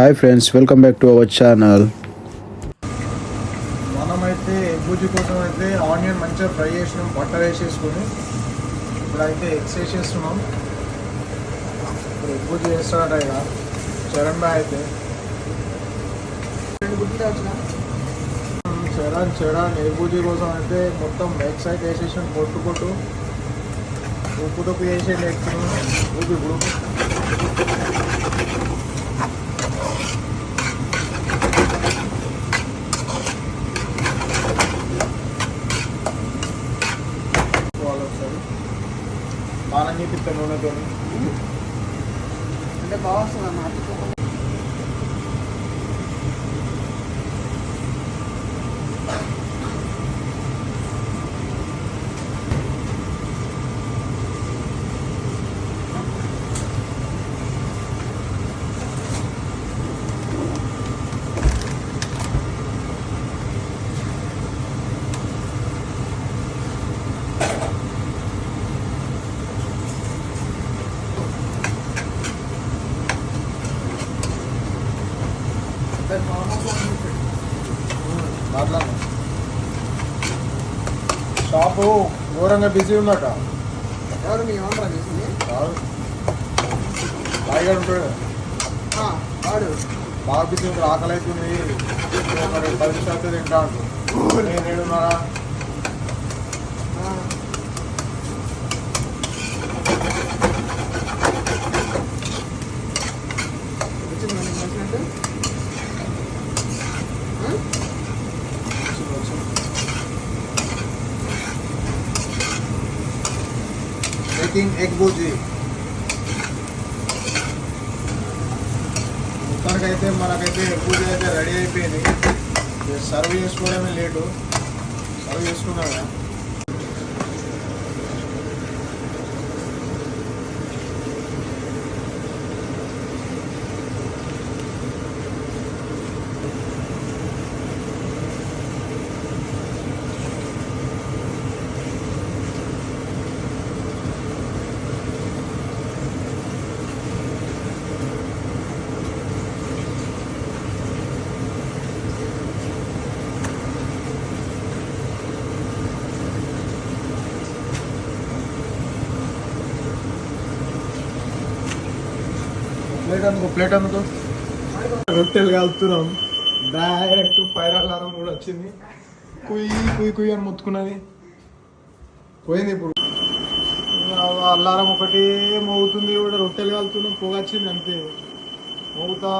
Hi friends, welcome back to our channel. మనమైతే egg బుజ్జి కోసం అయితే ఆనియన్ మంచిగా ఫ్రై చేసినాం, బట్టర్ వేసేసుకొని ఇప్పుడైతే ఎగ్స్ వేసేస్తున్నాం. ఇప్పుడు ఎగ్ బుజ్జి చేస్తాడట ఇక చరణ్ బాయ్ అయితే చరణ్ ఎగ్ బుజ్జి కోసం అయితే మొత్తం ఎగ్స్ అయితే వేసేసాం. పొట్టు ఉప్పు వేసేసి ఎగ్స్ ఇప్పుడు బాగా చేపిస్తాను నూనెతో అంటే బాగా వస్తుంది అన్నమాట. షాపు ఘోరంగా బిజీ ఉందట. ఎవరు మీ ఏమన్నా చేసింది? బాగా ఉంటాడు వాడు బాగా బిజీ ఉంటుంది. ఆకలి అవుతుంది, 10 నిమిషాలు తింటా అంటు. నేను ఏడున్నారా మేకింగ్ ఎగ్ బుజ్జి. మొత్తానికైతే మనకైతే ఎగ్ బుజ్జి అయితే రెడీ అయిపోయింది. సర్వ్ చేసుకోవడమే లేటు. సర్వ్ చేసుకున్నాగా ప్లేట్ అందుకో రొట్టెలు కలుపుతున్నాం. డైరెక్ట్ ఫైర్ అలారం కూడా వచ్చింది. కుయ్యి అని ముత్తుకున్నది పోయింది. ఇప్పుడు అల్లారం ఒకటి మోగుతుంది, కూడా రొట్టెలు కలుపుతున్నాం. పొగ వచ్చింది అంతే. మోగుతా